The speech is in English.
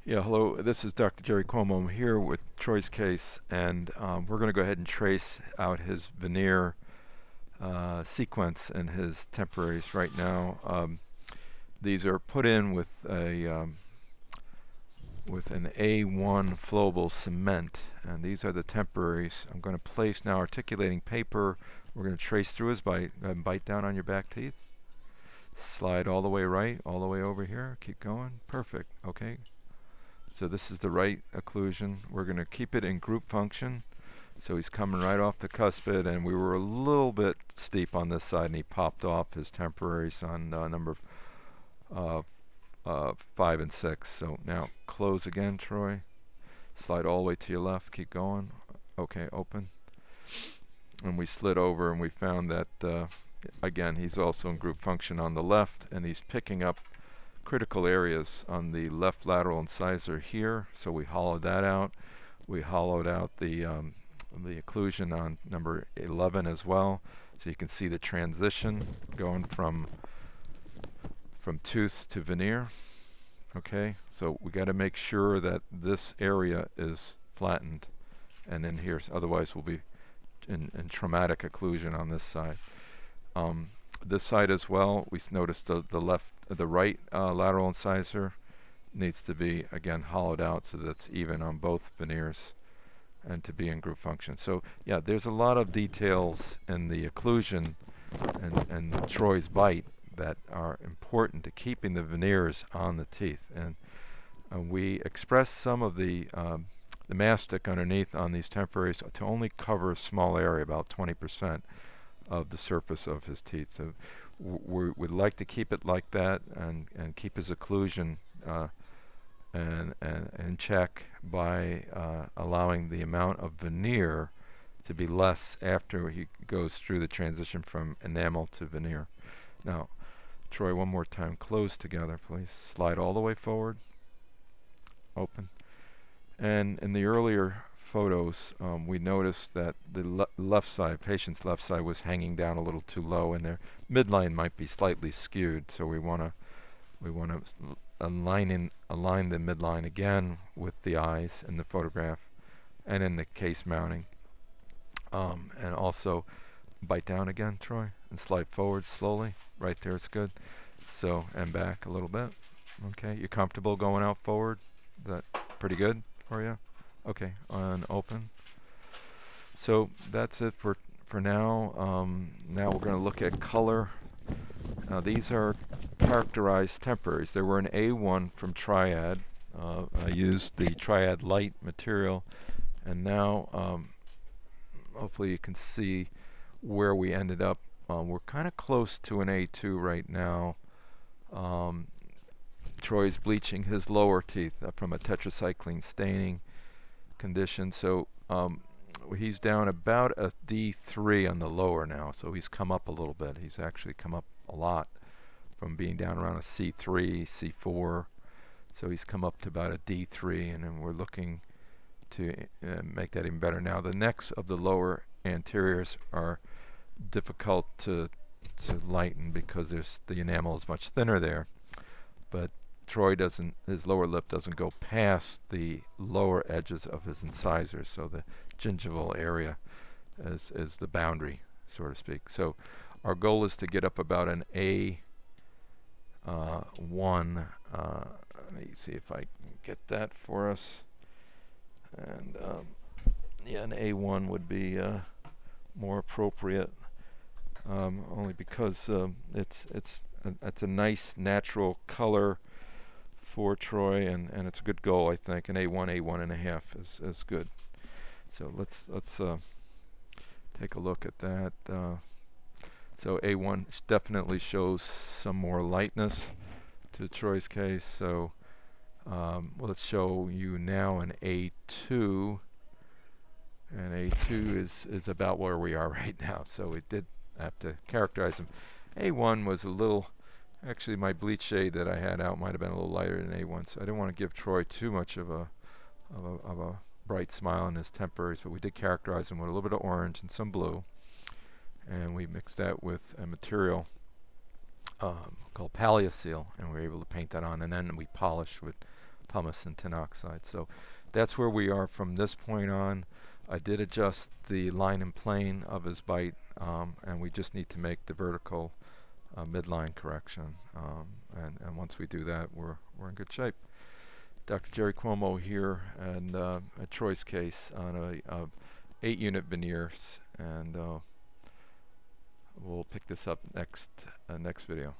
Yeah, hello. This is Dr. Jerry Cuomo. I'm here with Troy's case, and we're going to go ahead and trace out his veneer sequence and his temporaries right now. These are put in with an A1 flowable cement, and these are the temporaries. I'm going to place now articulating paper. We're going to trace through his bite. Bite down on your back teeth. Slide all the way right, all the way over here. Keep going. Perfect. Okay. So this is the right occlusion. We're going to keep it in group function. So he's coming right off the cuspid, and we were a little bit steep on this side, and he popped off his temporaries on number 5 and 6. So now close again, Troy. Slide all the way to your left. Keep going. Okay, open. And we slid over, and we found that, again, he's also in group function on the left, and he's picking up critical areas on the left lateral incisor here, so we hollowed that out. We hollowed out the occlusion on number 11 as well, so you can see the transition going from tooth to veneer. Okay, so we got to make sure that this area is flattened and in here, otherwise we'll be in traumatic occlusion on this side. This side as well, we noticed the right lateral incisor needs to be again hollowed out so that it's even on both veneers and to be in group function. So yeah, there's a lot of details in the occlusion and Troy's bite that are important to keeping the veneers on the teeth. And we express some of the mastic underneath on these temporaries to only cover a small area, about 20% of the surface of his teeth. So we'd like to keep it like that and keep his occlusion in check by allowing the amount of veneer to be less after he goes through the transition from enamel to veneer. Now, Troy, one more time. Close together, please. Slide all the way forward. Open. And in the earlier photos, we noticed that the left side, patient's left side, was hanging down a little too low, and their midline might be slightly skewed. So we want to align the midline again with the eyes in the photograph and in the case mounting. And also bite down again, Troy, and slide forward slowly. Right there, it's good. So, and back a little bit. Okay, you comfortable going out forward? Is that pretty good for you? Okay, and open. So that's it for now. Now we're going to look at color. Now these are characterized temporaries. They were an A1 from Triad. I used the Triad light material, and now hopefully you can see where we ended up. We're kind of close to an A2 right now. Troy's bleaching his lower teeth from a tetracycline staining condition, so he's down about a D3 on the lower now, so he's come up a little bit. He's actually come up a lot from being down around a C3, C4, so he's come up to about a D3, and then we're looking to make that even better. Now the necks of the lower anteriors are difficult to lighten because the enamel is much thinner there, but Troy his lower lip doesn't go past the lower edges of his incisors, so the gingival area is the boundary, so to speak. So our goal is to get up about an A1. Let me see if I can get that for us. And yeah, an A1 would be more appropriate, only because it's a nice natural color for Troy, and it's a good goal, I think. An A1 and a half is good. So let's take a look at that. So A1 definitely shows some more lightness to Troy's case. So let's show you now an A2, and A2 is about where we are right now. So we did have to characterize him. A1 was a little. Actually, my bleach shade that I had out might have been a little lighter than A1, so I didn't want to give Troy too much of a bright smile in his temporaries, but we did characterize him with a little bit of orange and some blue, and we mixed that with a material called Paleoseal, and we were able to paint that on, and then we polished with pumice and tin oxide. So that's where we are from this point on. I did adjust the line and plane of his bite, and we just need to make the vertical midline correction. And once we do that, we're in good shape. Dr. Jerry Cuomo here, and a Troy's case on a 8-unit veneers, and we'll pick this up next video.